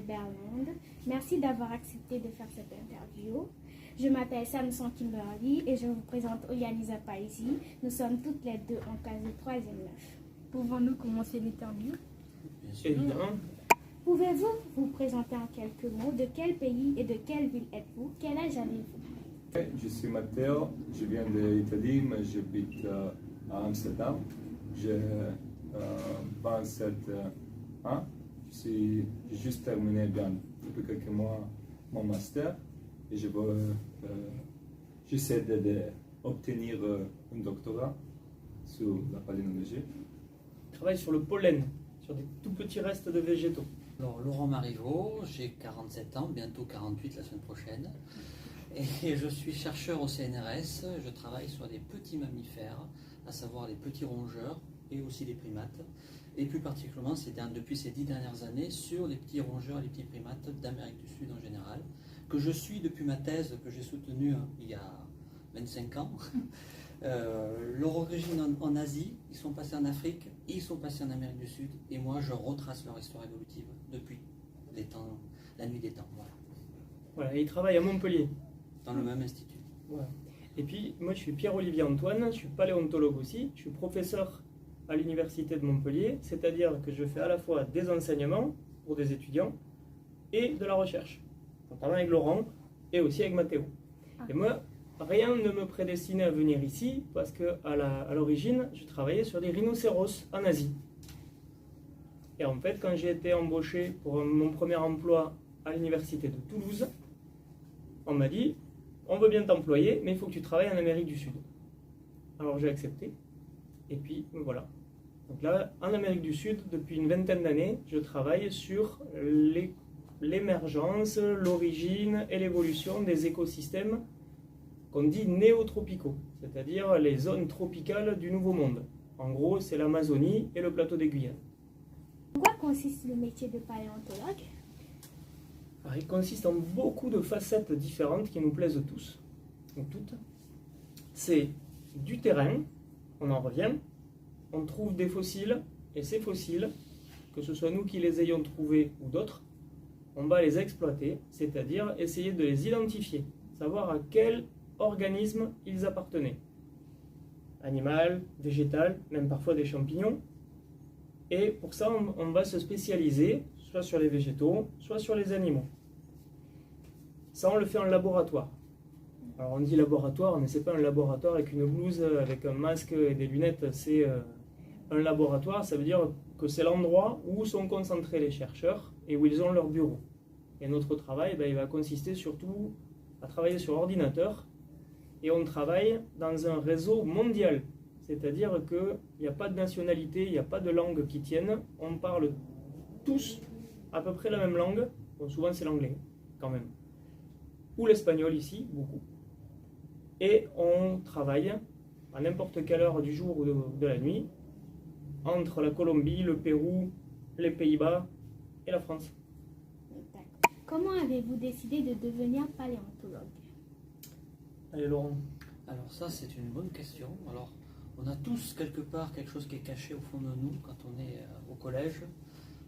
Berland. Merci d'avoir accepté de faire cette interview. Je m'appelle Samson Kimberly et je vous présente Oyaniza Paisi. Nous sommes toutes les deux en classe de 3e 9. Pouvons-nous commencer l'interview? Bien sûr. Évidemment. Pouvez-vous vous présenter en quelques mots? De quel pays et de quelle ville êtes-vous? Quel âge avez-vous? Je suis Matteo, je viens d'Italie, mais j'habite à Amsterdam. J'ai 27 ans. J'ai juste terminé depuis quelques mois mon master et j'essaie d'obtenir un doctorat sur la palynologie. Je travaille sur le pollen, sur des tout petits restes de végétaux. Alors, Laurent Marivaux, j'ai 47 ans, bientôt 48 la semaine prochaine. Et je suis chercheur au CNRS. Je travaille sur des petits mammifères, à savoir les petits rongeurs et aussi les primates. Et plus particulièrement, depuis ces 10 dernières années, sur les petits rongeurs et les petits primates d'Amérique du Sud en général, que je suis depuis ma thèse que j'ai soutenue il y a 25 ans. Leur origine en Asie, ils sont passés en Afrique, ils sont passés en Amérique du Sud, et moi je retrace leur histoire évolutive depuis la nuit des temps. Voilà, et ils travaillent à Montpellier. Dans le même institut. Voilà. Et puis, moi je suis Pierre-Olivier Antoine, je suis paléontologue aussi, je suis professeur à l'université de Montpellier, c'est-à-dire que je fais à la fois des enseignements pour des étudiants et de la recherche, notamment avec Laurent et aussi avec Matteo. Et moi, rien ne me prédestinait à venir ici parce qu'à l'origine, je travaillais sur des rhinocéros en Asie. Et en fait, quand j'ai été embauché pour mon premier emploi à l'université de Toulouse, on m'a dit « On veut bien t'employer, mais il faut que tu travailles en Amérique du Sud. » Alors j'ai accepté, et puis voilà. Donc là, en Amérique du Sud, depuis une vingtaine d'années, je travaille sur l'émergence, l'origine et l'évolution des écosystèmes qu'on dit néotropicaux, c'est-à-dire les zones tropicales du Nouveau Monde. En gros, c'est l'Amazonie et le plateau des Guyanes. En quoi consiste le métier de paléontologue? Alors, il consiste en beaucoup de facettes différentes qui nous plaisent tous, ou toutes. C'est du terrain, on en revient, on trouve des fossiles, et ces fossiles, que ce soit nous qui les ayons trouvés ou d'autres, on va les exploiter, c'est-à-dire essayer de les identifier, savoir à quel organisme ils appartenaient. Animal, végétal, même parfois des champignons. Et pour ça, on va se spécialiser soit sur les végétaux, soit sur les animaux. Ça, on le fait en laboratoire. Alors on dit laboratoire, mais c'est pas un laboratoire avec une blouse, avec un masque et des lunettes. C'est un laboratoire, ça veut dire que c'est l'endroit où sont concentrés les chercheurs et où ils ont leur bureau. Et notre travail, il va consister surtout à travailler sur ordinateur. Et on travaille dans un réseau mondial. C'est-à-dire qu'il n'y a pas de nationalité, il n'y a pas de langue qui tienne. On parle tous à peu près la même langue. Bon, souvent c'est l'anglais, quand même. Ou l'espagnol ici, beaucoup. Et on travaille à n'importe quelle heure du jour ou de la nuit entre la Colombie, le Pérou, les Pays-Bas et la France. Comment avez-vous décidé de devenir paléontologue? Allez Laurent. Alors ça c'est une bonne question. Alors on a tous quelque part quelque chose qui est caché au fond de nous quand on est au collège.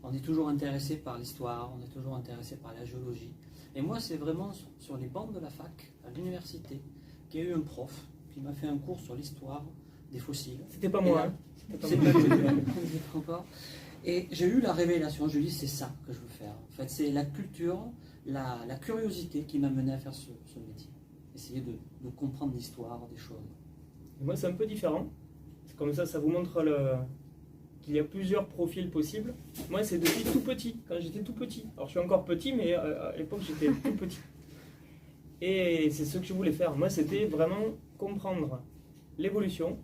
On est toujours intéressé par l'histoire, on est toujours intéressé par la géologie. Et moi c'est vraiment sur les bancs de la fac, à l'université, qu'il y a eu un prof qui m'a fait un cours sur l'histoire des fossiles. C'était pas moi. C'est pas encore. Et j'ai eu la révélation, je lui ai dit c'est ça que je veux faire. En fait c'est la culture, la curiosité qui m'a mené à faire ce métier. Essayer de comprendre l'histoire des choses. Et moi, c'est un peu différent. C'est comme ça vous montre qu'il y a plusieurs profils possibles. Moi, c'est depuis tout petit, quand j'étais tout petit. Alors, je suis encore petit, mais à l'époque, j'étais tout petit. Et c'est ce que je voulais faire. Moi, c'était vraiment comprendre l'évolution,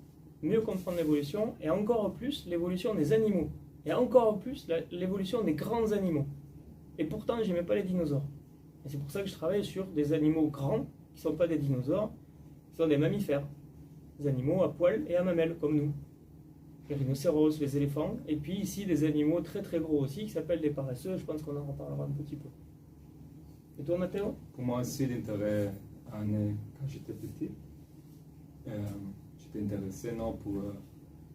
mieux comprendre l'évolution, et encore plus l'évolution des animaux. Et encore plus l'évolution des grands animaux. Et pourtant, je n'aimais pas les dinosaures. Et c'est pour ça que je travaille sur des animaux grands, qui ne sont pas des dinosaures, qui sont des mammifères, des animaux à poils et à mamelles, comme nous. Les rhinocéros, les éléphants, et puis ici des animaux très très gros aussi, qui s'appellent des paresseux, je pense qu'on en reparlera un petit peu. Et toi Matteo? Pour moi aussi, l'intérêt quand j'étais petit, j'étais intéressé non, pour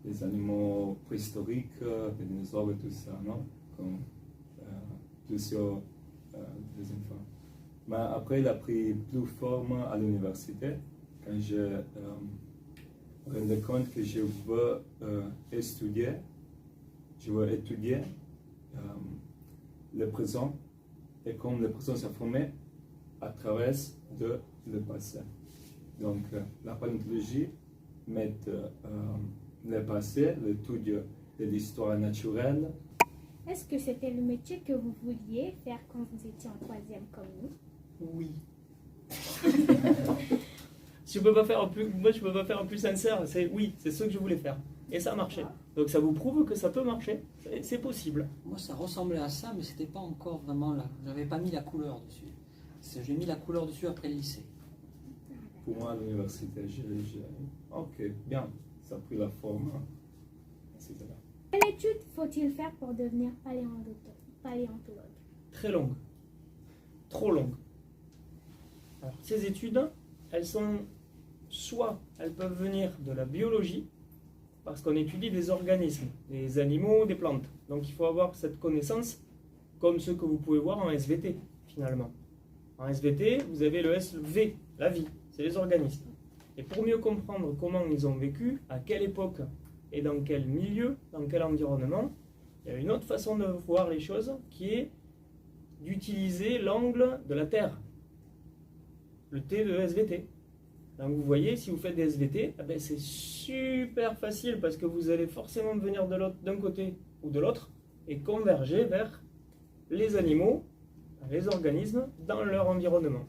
les animaux préhistoriques, les dinosaures et tout ça, non? Comme plusieurs Mais après, il a pris plus forme à l'université quand je me rendais compte que je veux étudier le présent et comme le présent s'est formé à travers de le passé. Donc, la paléontologie met le passé, l'étude de l'histoire naturelle. Est-ce que c'était le métier que vous vouliez faire quand vous étiez en troisième comme nous? Oui. Je peux pas faire un plus sincère. C'est oui, c'est ce que je voulais faire. Et ça a marché. Donc ça vous prouve que ça peut marcher. C'est possible. Moi, ça ressemblait à ça, mais c'était pas encore vraiment là. J'avais pas mis la couleur dessus. J'ai mis la couleur dessus après le lycée. Pour moi, à l'université, ok, bien, ça a pris la forme, etc. Quelle étude faut-il faire pour devenir paléontologue? Très longue. Trop longue. Alors, ces études, elles peuvent venir de la biologie, parce qu'on étudie des organismes, des animaux, des plantes. Donc il faut avoir cette connaissance, comme ceux que vous pouvez voir en SVT, finalement. En SVT, vous avez le SV, la vie, c'est les organismes. Et pour mieux comprendre comment ils ont vécu, à quelle époque et dans quel milieu, dans quel environnement, il y a une autre façon de voir les choses qui est d'utiliser l'angle de la Terre, le T de SVT. Donc vous voyez, si vous faites des SVT, c'est super facile parce que vous allez forcément venir d'un côté ou de l'autre et converger vers les animaux, les organismes dans leur environnement.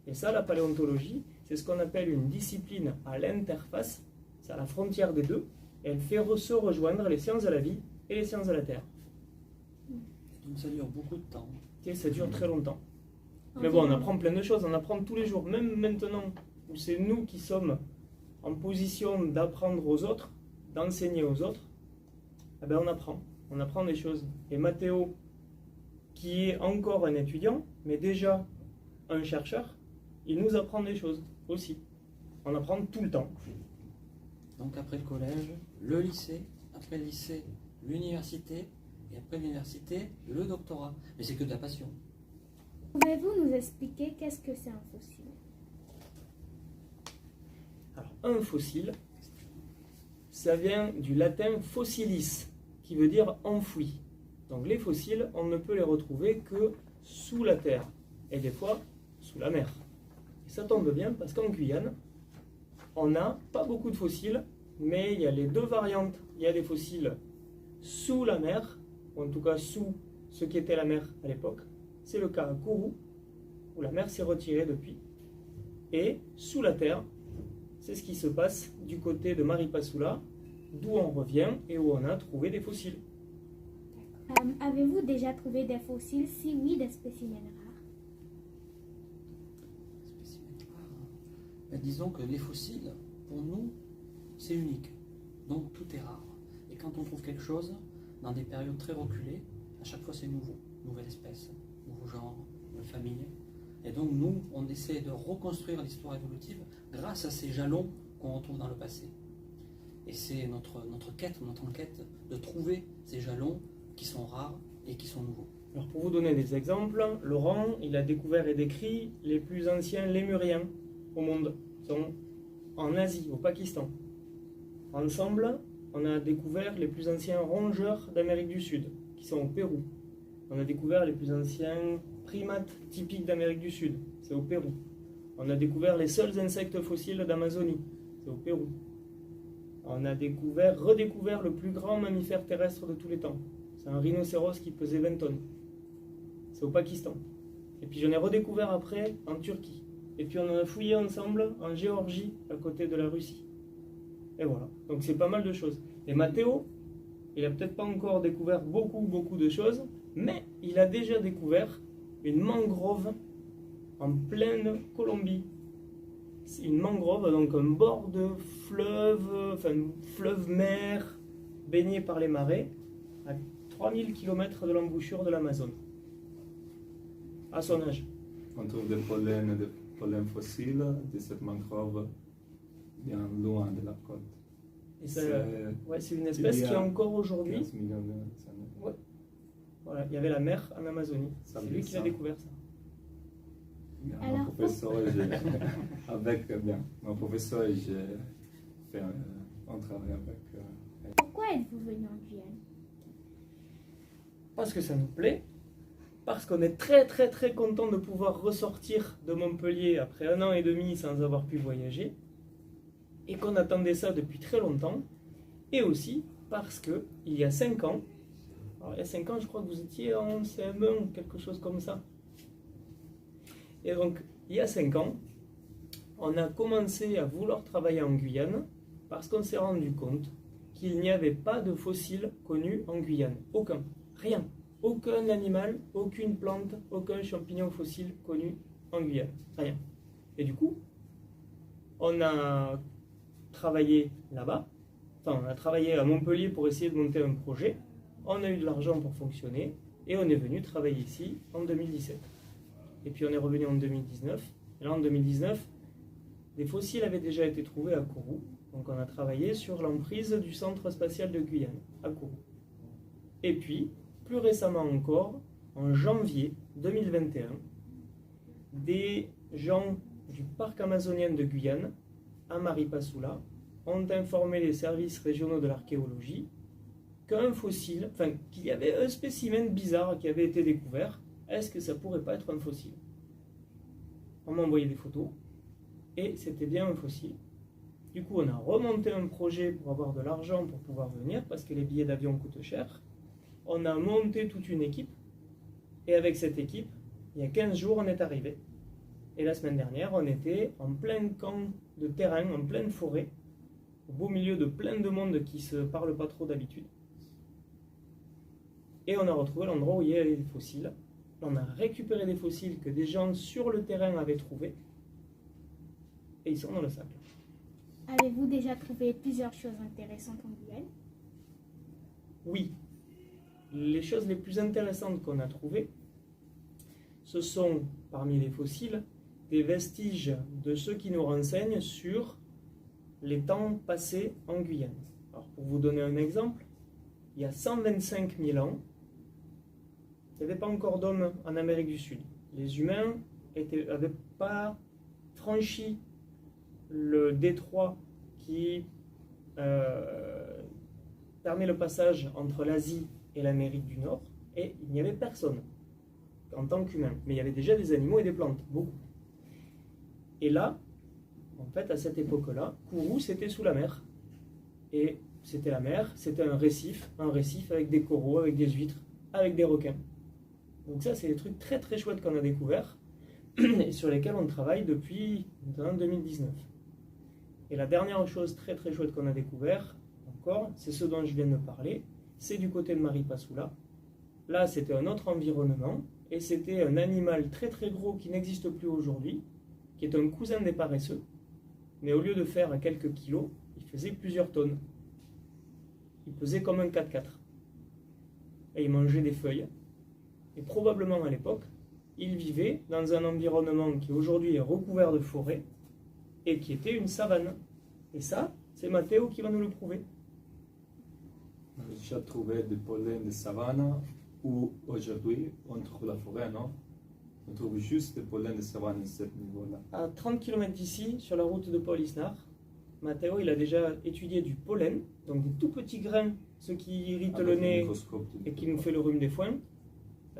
Et ça, la paléontologie, c'est ce qu'on appelle une discipline à l'interface, c'est à la frontière des deux, et elle fait se rejoindre les sciences de la vie et les sciences de la Terre. Donc ça dure beaucoup de temps. Et ça dure très longtemps. Mais bon, on apprend plein de choses, on apprend tous les jours, même maintenant où c'est nous qui sommes en position d'apprendre aux autres, d'enseigner aux autres, on apprend des choses. Et Mathéo, qui est encore un étudiant, mais déjà un chercheur, il nous apprend des choses aussi. On apprend tout le temps. Donc après le collège, le lycée, après le lycée, l'université, et après l'université, le doctorat. Mais c'est que de la passion. Pouvez-vous nous expliquer qu'est-ce que c'est un fossile? Alors, un fossile, ça vient du latin fossilis, qui veut dire enfoui. Donc les fossiles, on ne peut les retrouver que sous la terre, et des fois sous la mer. Et ça tombe bien parce qu'en Guyane, on n'a pas beaucoup de fossiles, mais il y a les deux variantes. Il y a des fossiles sous la mer, ou en tout cas sous ce qui était la mer à l'époque. C'est le cas à Kourou, où la mer s'est retirée depuis. Et sous la terre, c'est ce qui se passe du côté de Maripasoula, d'où on revient et où on a trouvé des fossiles. Avez-vous déjà trouvé des fossiles? Si oui, des spécimens rares? Disons que les fossiles, pour nous, c'est unique. Donc tout est rare. Et quand on trouve quelque chose, dans des périodes très reculées, à chaque fois c'est nouveau. Nouvelle espèce, nouveau genre, nouvelle famille. Et donc nous, on essaie de reconstruire l'histoire évolutive grâce à ces jalons qu'on retrouve dans le passé. Et c'est notre enquête, de trouver ces jalons qui sont rares et qui sont nouveaux. Alors pour vous donner des exemples, Laurent, il a découvert et décrit les plus anciens lémuriens au monde. Ils sont en Asie, au Pakistan. Ensemble, on a découvert les plus anciens rongeurs d'Amérique du Sud, qui sont au Pérou. On a découvert les plus anciens primates typiques d'Amérique du Sud, c'est au Pérou. On a découvert les seuls insectes fossiles d'Amazonie, c'est au Pérou. On a redécouvert le plus grand mammifère terrestre de tous les temps. C'est un rhinocéros qui pesait 20 tonnes. C'est au Pakistan. Et puis j'en ai redécouvert après en Turquie. Et puis on en a fouillé ensemble en Géorgie, à côté de la Russie. Et voilà. Donc c'est pas mal de choses. Et Mathéo, il a peut-être pas encore découvert beaucoup de choses, mais il a déjà découvert une mangrove en pleine Colombie. C'est une mangrove, donc un bord de fleuve-mer, baigné par les marais, à 3000 km de l'embouchure de l'Amazone, à son âge. On trouve des pollens fossiles de cette mangrove bien loin de la côte. Et c'est une espèce qui est encore aujourd'hui. 15 millions d'années. Ouais. Voilà, il y avait la mer en Amazonie. C'est lui qui a découvert ça. Alors, Mon professeur, mon professeur et j'ai fait un travail avec. Pourquoi êtes-vous venu en Guyane? Parce que ça nous plaît, parce qu'on est très très très content de pouvoir ressortir de Montpellier après 1 an et demi sans avoir pu voyager, et qu'on attendait ça depuis très longtemps, et aussi parce que il y a 5 ans, alors il y a 5 ans je crois que vous étiez en CM1 ou quelque chose comme ça, et donc il y a 5 ans, on a commencé à vouloir travailler en Guyane parce qu'on s'est rendu compte qu'il n'y avait pas de fossiles connus en Guyane, aucun. Rien. Aucun animal, aucune plante, aucun champignon fossile connu en Guyane. Rien. Et du coup, on a travaillé là-bas. Enfin, on a travaillé à Montpellier pour essayer de monter un projet. On a eu de l'argent pour fonctionner. Et on est venu travailler ici en 2017. Et puis on est revenu en 2019. Et là, en 2019, des fossiles avaient déjà été trouvés à Kourou. Donc on a travaillé sur l'emprise du centre spatial de Guyane, à Kourou. Et puis, plus récemment encore, en janvier 2021, des gens du parc amazonien de Guyane, à Maripasoula, ont informé les services régionaux de l'archéologie qu'il y avait un spécimen bizarre qui avait été découvert. Est-ce que ça pourrait pas être un fossile? On m'a envoyé des photos, et c'était bien un fossile. Du coup, on a remonté un projet pour avoir de l'argent pour pouvoir venir, parce que les billets d'avion coûtent cher. On a monté toute une équipe, et avec cette équipe, il y a 15 jours, on est arrivé. Et la semaine dernière, on était en plein camp de terrain, en pleine forêt, au beau milieu de plein de monde qui ne se parle pas trop d'habitude. Et on a retrouvé l'endroit où il y avait des fossiles. On a récupéré des fossiles que des gens sur le terrain avaient trouvés, et ils sont dans le sac. Avez-vous déjà trouvé plusieurs choses intéressantes en Guyane? Oui. Les choses les plus intéressantes qu'on a trouvées, ce sont, parmi les fossiles, des vestiges de ceux qui nous renseignent sur les temps passés en Guyane. Alors, pour vous donner un exemple, il y a 125 000 ans, il n'y avait pas encore d'hommes en Amérique du Sud. Les humains n'avaient pas franchi le détroit qui permet le passage entre l'Asie et l'Amérique du Nord, et il n'y avait personne en tant qu'humain. Mais il y avait déjà des animaux et des plantes, beaucoup. Et là, en fait, à cette époque-là, Kourou, c'était sous la mer. Et c'était la mer, c'était un récif avec des coraux, avec des huîtres, avec des requins. Donc ça, c'est des trucs très très chouettes qu'on a découverts, et sur lesquels on travaille depuis maintenant 2019. Et la dernière chose très très chouette qu'on a découvert, encore, c'est ce dont je viens de parler, c'est du côté de Maripasoula. Là, c'était un autre environnement, et c'était un animal très très gros qui n'existe plus aujourd'hui, qui est un cousin des paresseux, mais au lieu de faire quelques kilos, il faisait plusieurs tonnes. Il pesait comme un 4x4. Et il mangeait des feuilles. Et probablement à l'époque, il vivait dans un environnement qui aujourd'hui est recouvert de forêt, et qui était une savane. Et ça, c'est Matteo qui va nous le prouver. J'ai trouvé du pollen de savane où aujourd'hui on trouve la forêt, non? On trouve juste du pollen de savane à ce niveau-là. À 30 km d'ici, sur la route de Paul Isnard, Matteo il a déjà étudié du pollen, donc des tout petits grains, ceux qui irritent le nez et qui nous fait le rhume des foins.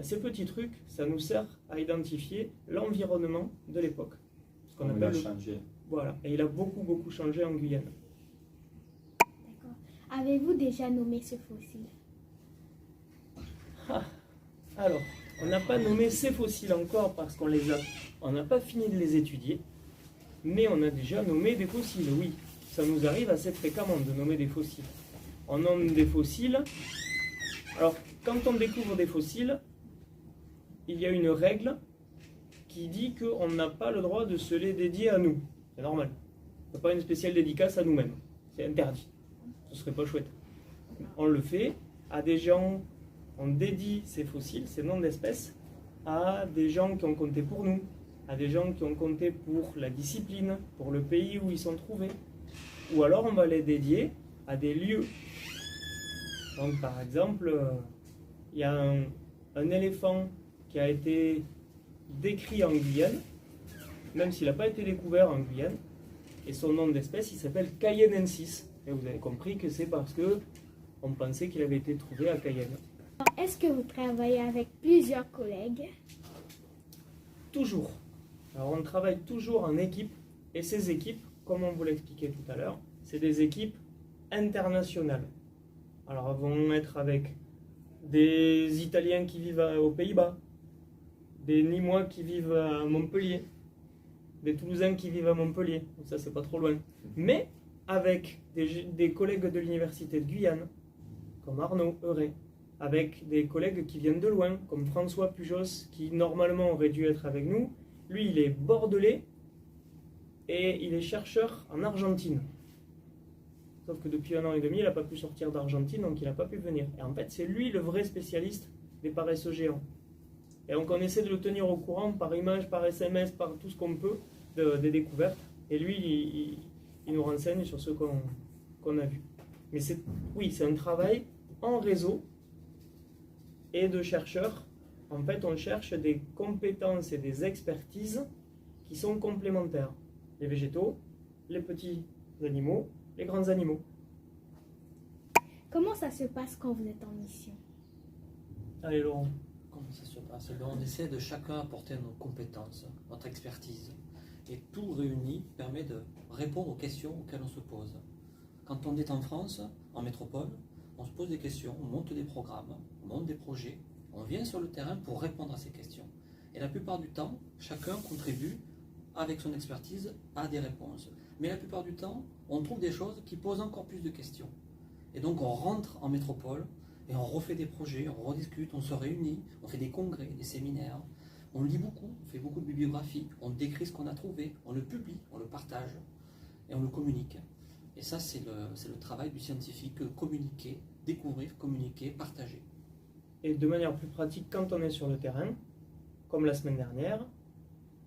Ces petits trucs, ça nous sert à identifier l'environnement de l'époque. Ce qu'on appelle changé. Voilà, et il a beaucoup changé en Guyane. D'accord. Avez-vous déjà nommé ce fossile? Alors, on n'a pas nommé ces fossiles encore parce on n'a pas fini de les étudier, mais on a déjà nommé des fossiles, oui. Ça nous arrive assez fréquemment de nommer des fossiles. On nomme des fossiles. Alors, quand on découvre des fossiles, il y a une règle qui dit qu'on n'a pas le droit de se les dédier à nous. C'est normal. On n'a pas une spéciale dédicace à nous-mêmes. C'est interdit. Ce serait pas chouette. On le fait à des gens, on dédie ces fossiles, ces noms d'espèces, à des gens qui ont compté pour nous, à des gens qui ont compté pour la discipline, pour le pays où ils sont trouvés. Ou alors on va les dédier à des lieux. Donc par exemple, il y a un éléphant qui a été décrit en Guyane, même s'il n'a pas été découvert en Guyane. Et son nom d'espèce, il s'appelle cayennensis. Et vous avez compris que c'est parce que on pensait qu'il avait été trouvé à Cayenne. Est-ce que vous travaillez avec plusieurs collègues? Toujours. Alors on travaille toujours en équipe. Et ces équipes, comme on vous l'expliquait tout à l'heure, c'est des équipes internationales. Alors elles vont être avec des Italiens qui vivent aux Pays-Bas, des Nîmois qui vivent à Montpellier, des Toulousains qui vivent à Montpellier, donc ça c'est pas trop loin. Mais avec des collègues de l'université de Guyane, comme Arnaud Heuret, avec des collègues qui viennent de loin, comme François Pujos, qui normalement aurait dû être avec nous. Lui, il est bordelais et il est chercheur en Argentine. Sauf que depuis 1 an et demi, il n'a pas pu sortir d'Argentine, donc il n'a pas pu venir. Et en fait, c'est lui le vrai spécialiste des paresseux géants. Et donc on essaie de le tenir au courant par image, par SMS, par tout ce qu'on peut des découvertes. Et lui, il nous renseigne sur ce qu'on a vu. Mais oui, c'est un travail en réseau et de chercheurs. En fait, on cherche des compétences et des expertises qui sont complémentaires. Les végétaux, les petits animaux, les grands animaux. Comment ça se passe quand vous êtes en mission? Allez Laurent. Comment ça se passe? Eh bien, on essaie de chacun apporter nos compétences, notre expertise. Et tout réuni permet de répondre aux questions auxquelles on se pose. Quand on est en France, en métropole, on se pose des questions, on monte des programmes, on monte des projets, on vient sur le terrain pour répondre à ces questions. Et la plupart du temps, chacun contribue avec son expertise à des réponses. Mais la plupart du temps, on trouve des choses qui posent encore plus de questions. Et donc on rentre en métropole et on refait des projets, on rediscute, on se réunit, on fait des congrès, des séminaires, on lit beaucoup, on fait beaucoup de bibliographie, on décrit ce qu'on a trouvé, on le publie, on le partage et on le communique. Et ça, c'est le travail du scientifique, communiquer, découvrir, communiquer, partager. Et de manière plus pratique, quand on est sur le terrain, comme la semaine dernière,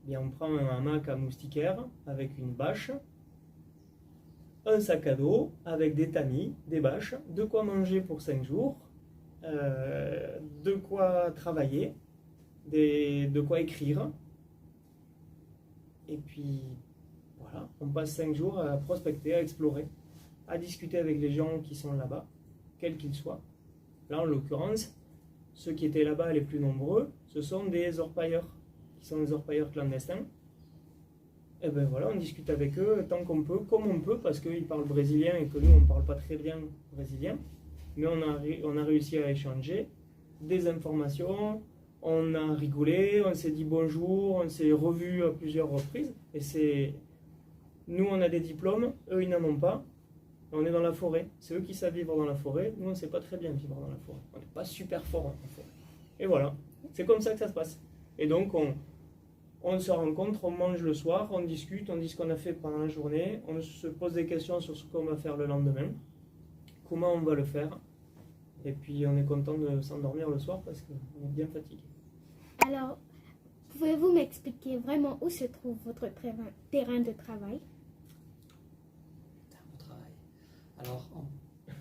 eh bien on prend un hamac à moustiquaire avec une bâche, un sac à dos avec des tamis, des bâches, de quoi manger pour 5 jours, de quoi travailler, de quoi écrire. Et puis voilà, on passe 5 jours à prospecter, à explorer, à discuter avec les gens qui sont là-bas, quels qu'ils soient. Là en l'occurrence, ceux qui étaient là-bas les plus nombreux, ce sont des orpailleurs, qui sont des orpailleurs clandestins. Et ben voilà, on discute avec eux tant qu'on peut, comme on peut, parce qu'ils parlent brésilien et que nous on ne parle pas très bien brésilien. Mais on a réussi à échanger des informations, on a rigolé, on s'est dit bonjour, on s'est revus à plusieurs reprises. Et nous on a des diplômes, eux ils n'en ont pas. On est dans la forêt, c'est eux qui savent vivre dans la forêt, nous on ne sait pas très bien vivre dans la forêt. On n'est pas super fort en forêt. Et voilà, c'est comme ça que ça se passe. Et donc on se rencontre, on mange le soir, on discute, on dit ce qu'on a fait pendant la journée, on se pose des questions sur ce qu'on va faire le lendemain, comment on va le faire, et puis on est content de s'endormir le soir parce qu'on est bien fatigué. Alors, pouvez-vous m'expliquer vraiment où se trouve votre terrain de travail? Terrain de travail. Alors,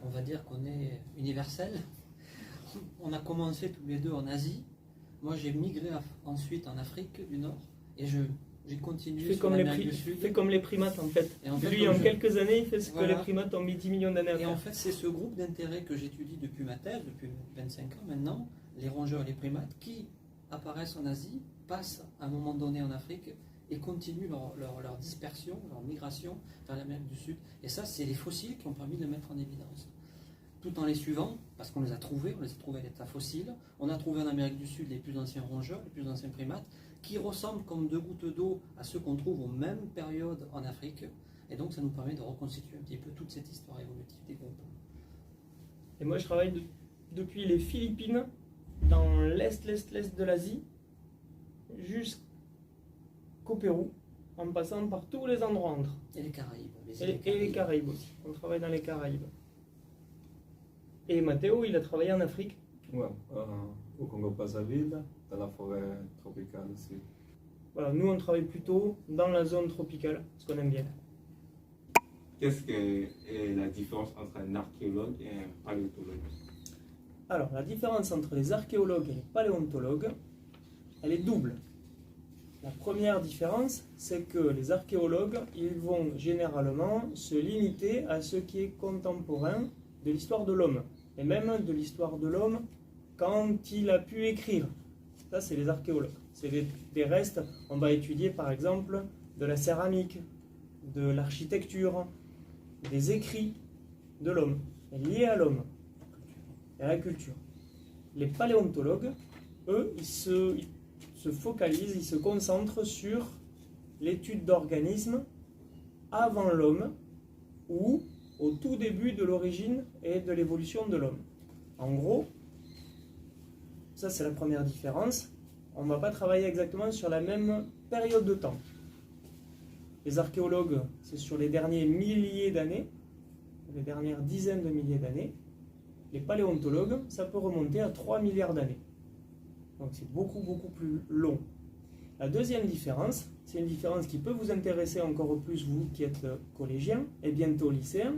on va dire qu'on est universel. On a commencé tous les deux en Asie. Moi, j'ai migré ensuite en Afrique du Nord et j'ai continué sur l'Amérique du Sud. Il fait comme les primates en fait. Et en fait, lui, en quelques années, il fait ce voilà. que les primates ont mis 10 millions d'années à faire. Et en fait, c'est ce groupe d'intérêt que j'étudie depuis ma thèse, depuis 25 ans maintenant, les rongeurs et les primates, qui apparaissent en Asie, passent à un moment donné en Afrique et continuent leur dispersion, leur migration vers l'Amérique du Sud. Et ça, c'est les fossiles qui ont permis de le mettre en évidence. Tout en les suivant, parce qu'on les a trouvés à l'état fossile. On a trouvé en Amérique du Sud les plus anciens rongeurs, les plus anciens primates, qui ressemblent comme 2 gouttes d'eau à ceux qu'on trouve aux mêmes périodes en Afrique. Et donc ça nous permet de reconstituer un petit peu toute cette histoire évolutive des groupes. Et moi je travaille depuis les Philippines, dans l'est de l'Asie, jusqu'au Pérou, en passant par tous les endroits entre. Et les Caraïbes. Et les Caraïbes aussi. On travaille dans les Caraïbes. Et Matteo, il a travaillé en Afrique. Ouais, au Congo-Brazzaville, dans la forêt tropicale aussi. Voilà, nous on travaille plutôt dans la zone tropicale, ce qu'on aime bien. Qu'est-ce que est la différence entre un archéologue et un paléontologue? Alors, la différence entre les archéologues et les paléontologues, elle est double. La première différence, c'est que les archéologues, ils vont généralement se limiter à ce qui est contemporain de l'histoire de l'homme, et même de l'histoire de l'homme quand il a pu écrire. Ça, c'est les archéologues. C'est des restes. On va étudier, par exemple, de la céramique, de l'architecture, des écrits de l'homme, liés à l'homme et à la culture. Les paléontologues, eux, ils se focalisent, ils se concentrent sur l'étude d'organismes avant l'homme ou au tout début de l'origine et de l'évolution de l'homme. En gros, ça c'est la première différence. On ne va pas travailler exactement sur la même période de temps. Les archéologues, c'est sur les derniers milliers d'années, les dernières dizaines de milliers d'années. Les paléontologues, ça peut remonter à 3 milliards d'années. Donc c'est beaucoup, beaucoup plus long. La deuxième différence, c'est une différence qui peut vous intéresser encore plus, vous qui êtes collégien et bientôt lycéen,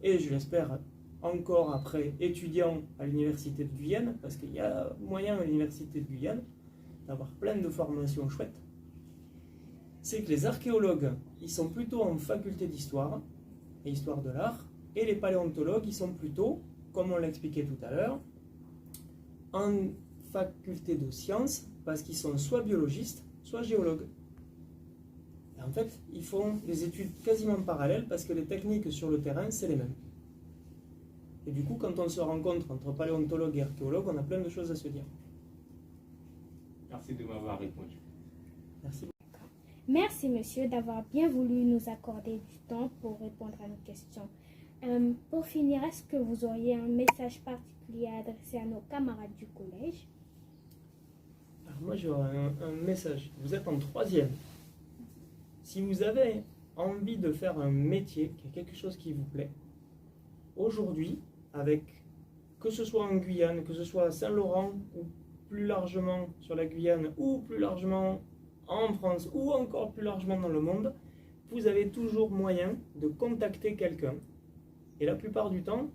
et je l'espère encore après étudiant à l'université de Guyane, parce qu'il y a moyen à l'université de Guyane d'avoir plein de formations chouettes. C'est que les archéologues, ils sont plutôt en faculté d'histoire et histoire de l'art, et les paléontologues, ils sont plutôt, comme on l'a expliqué tout à l'heure, en faculté de sciences, parce qu'ils sont soit biologistes, soit géologues. Et en fait, ils font des études quasiment parallèles, parce que les techniques sur le terrain, c'est les mêmes. Et du coup, quand on se rencontre entre paléontologues et archéologues, on a plein de choses à se dire. Merci de m'avoir répondu. Merci. Merci, monsieur, d'avoir bien voulu nous accorder du temps pour répondre à nos questions. Pour finir, est-ce que vous auriez un message particulier à adresser à nos camarades du collège? Alors moi, j'aurais un message. Vous êtes en 3e. Si vous avez envie de faire un métier, qu'il y a quelque chose qui vous plaît, aujourd'hui, que ce soit en Guyane, que ce soit à Saint-Laurent, ou plus largement sur la Guyane, ou plus largement en France, ou encore plus largement dans le monde, vous avez toujours moyen de contacter quelqu'un. Et la plupart du temps,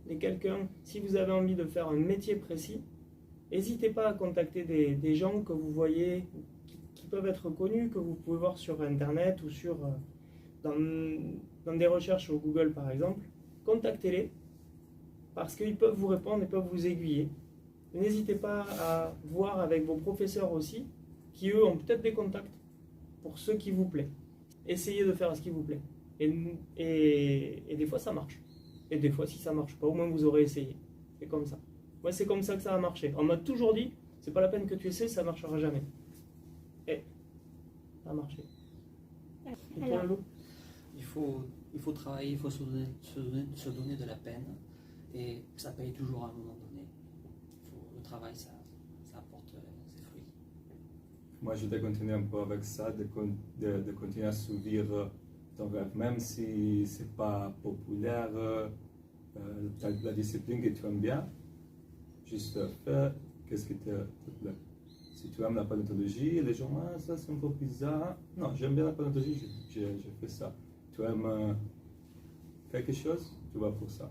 si vous avez envie de faire un métier précis, n'hésitez pas à contacter des gens que vous voyez, qui peuvent être connus, que vous pouvez voir sur Internet ou dans des recherches sur Google par exemple. Contactez-les, parce qu'ils peuvent vous répondre et peuvent vous aiguiller. N'hésitez pas à voir avec vos professeurs aussi, qui eux ont peut-être des contacts pour ce qui vous plaît. Essayez de faire ce qui vous plaît. Et des fois ça marche. Et des fois si ça marche pas, au moins vous aurez essayé. C'est comme ça. Moi c'est comme ça que ça a marché. On m'a toujours dit, c'est pas la peine que tu essaies, ça marchera jamais. Et ça a marché. Et toi, Lolo ? Il faut travailler, il faut se donner de la peine, et ça paye toujours à un moment donné. Le travail, ça apporte ses fruits. Moi, je vais continuer un peu avec ça, de continuer à suivre ton rêve, même si ce n'est pas populaire, la discipline que tu aimes bien, juste faire qu'est-ce qui te plaît. Si tu aimes la paléontologie, les gens, ça c'est un peu bizarre. Non, j'aime bien la paléontologie, je fais ça. Tu aimes quelque chose, tu vas pour ça.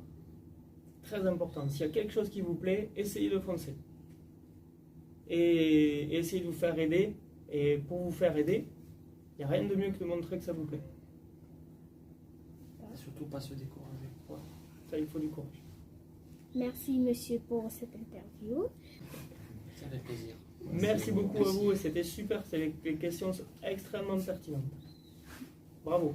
Très important, s'il y a quelque chose qui vous plaît, essayez de foncer. Et essayez de vous faire aider. Et pour vous faire aider, il n'y a rien de mieux que de montrer que ça vous plaît. Et surtout pas se décourager. Ouais. Ça, il faut du courage. Merci, monsieur, pour cette interview. Ça fait plaisir. Merci beaucoup à vous, et c'était super, c'est des questions extrêmement pertinentes. Bravo.